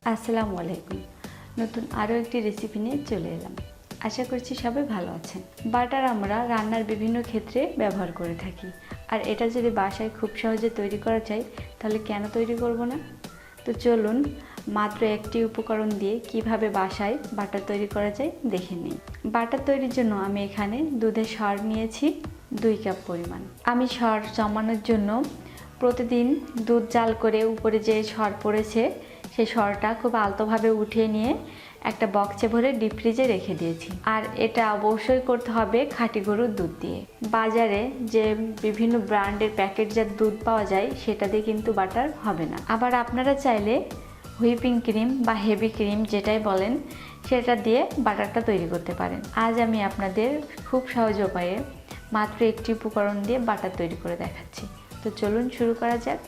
আসসালামু আলাইকুম। নতুন আরও একটি রেসিপি নিয়ে চলে এলাম। আশা করছি সবাই ভালো আছেন। বাটার আমরা রান্নার বিভিন্ন ক্ষেত্রে ব্যবহার করে থাকি, আর এটা যদি বাসায় খুব সহজে তৈরি করা যায় তাহলে কেন তৈরি করব না। তো চলুন মাত্র একটি উপকরণ দিয়ে কিভাবে বাসায় বাটার তৈরি করা যায় দেখে নিই। বাটার তৈরির জন্য আমি এখানে দুধের সর নিয়েছি 2 কাপ পরিমাণ। আমি সর জমানোর জন্য প্রতিদিন দুধ জাল করে উপরে যে সর পড়েছে সেই সরটা খুব আলতোভাবে উঠিয়ে নিয়ে একটা বক্সে ভরে ডিপ ফ্রিজে রেখে দিয়েছি। আর এটা অবশ্যই করতে হবে খাঁটি গরুর দুধ দিয়ে। বাজারে যে বিভিন্ন ব্র্যান্ডের প্যাকেটজাত দুধ পাওয়া যায় সেটা দিয়ে কিন্তু বাটার হবে না। আবার আপনারা চাইলে হুইপিং ক্রিম বা হেভি ক্রিম যেটাই বলেন সেটা দিয়ে বাটারটা তৈরি করতে পারেন। আজ আমি আপনাদের খুব সহজ উপায়ে মাত্র একটি উপকরণ দিয়ে বাটার তৈরি করে দেখাচ্ছি। তো চলুন শুরু করা যাক।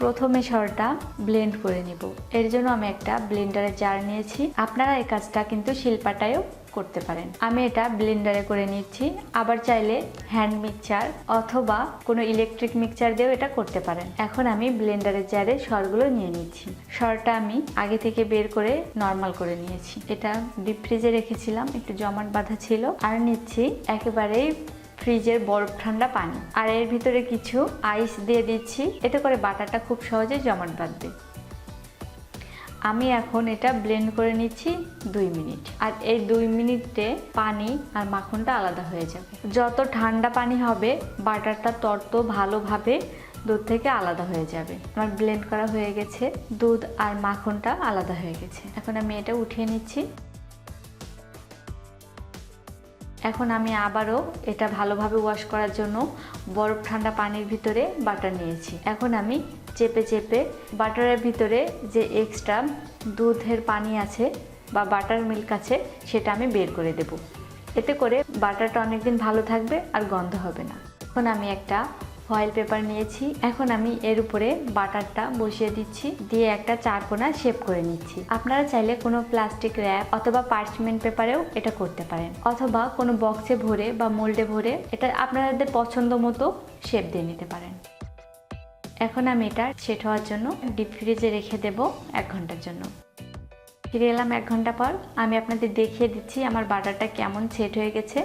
প্রথমে সরটা ব্লেন্ড করে নিব। এর জন্য আমি একটা ব্লেন্ডারের জার নিয়েছি। আপনারা এই কাজটা কিন্তু শিলপাটায়ও করতে পারেন। আমি এটা ব্লেন্ডারে করে নিচ্ছি। আবার চাইলে হ্যান্ড মিক্সচার অথবা কোনো ইলেকট্রিক মিক্সচার দিয়েও এটা করতে পারেন। এখন আমি ব্লেন্ডারের জারে সরগুলো নিয়ে নিচ্ছি। সরটা আমি আগে থেকে বের করে নর্মাল করে নিয়েছি। এটা ডিপ ফ্রিজে রেখেছিলাম, একটু জমাট বাঁধা ছিল। আর নিচ্ছি একেবারেই ফ্রিজের বরফ ঠান্ডা পানি, আর এর ভিতরে কিছু আইস দিয়ে দিচ্ছি। এতে করে বাটারটা খুব সহজে জমাট বাঁধবে। আমি এখন এটা ব্লেন্ড করে নিচ্ছি 2 মিনিট। আর এই 2 মিনিটে পানি আর মাখনটা আলাদা হয়ে যাবে। যত ঠান্ডা পানি হবে বাটারটা তত ভালোভাবে দুধ থেকে আলাদা হয়ে যাবে। আমার ব্লেন্ড করা হয়ে গেছে, দুধ আর মাখনটা আলাদা হয়ে গেছে। এখন আমি এটা উঠিয়ে নিচ্ছি। এখন আমি আবারও এটা ভালোভাবে ওয়াশ করার জন্য বরফ ঠান্ডা পানির ভিতরে বাটার নিয়েছি। এখন আমি চেপে চেপে বাটারের ভিতরে যে এক্সট্রা দুধের পানি আছে বা বাটার মিল্ক আছে সেটা আমি বের করে দেব। এতে করে বাটারটা অনেকদিন ভালো থাকবে আর গন্ধ হবে না। এখন আমি একটা ফয়েল পেপার নিয়েছি। এখন আমি এর উপরে বাটারটা বসিয়ে দিচ্ছি, দিয়ে একটা 4 কোণা শেপ করে নিচ্ছি। আপনারা চাইলে কোনো প্লাস্টিক র্যাপ অথবা পার্চমেন্ট পেপারেও এটা করতে পারেন, অথবা কোনো বক্সে ভরে বা মোল্ডে ভরে এটা আপনাদের পছন্দ মতো শেপ দিয়ে নিতে পারেন। এখন আমি এটা সেট হওয়ার জন্য ডিপ ফ্রিজে রেখে দেব 1 ঘন্টার জন্য। ফিরে এলাম 1 ঘন্টা পর। আমি আপনাদের দেখিয়ে দিচ্ছি আমার বাটারটা কেমন সেট হয়ে গেছে।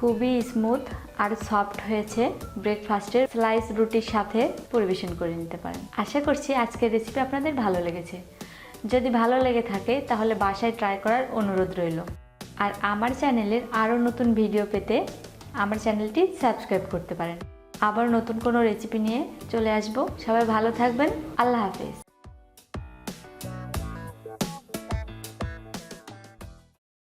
খুবই স্মুথ আর সফট হয়েছে। ব্রেকফাস্টের স্লাইস রুটির সাথে পরিবেশন করে নিতে পারেন। আশা করছি আজকের রেসিপি আপনাদের ভালো লেগেছে। যদি ভালো লেগে থাকে তাহলে বাসায় ট্রাই করার অনুরোধ রইল। আর আমার চ্যানেলের আরও নতুন ভিডিও পেতে আমার চ্যানেলটি সাবস্ক্রাইব করতে পারেন। আবার নতুন কোনো রেসিপি নিয়ে চলে আসব। সবাই ভালো থাকবেন। আল্লাহ হাফেজ।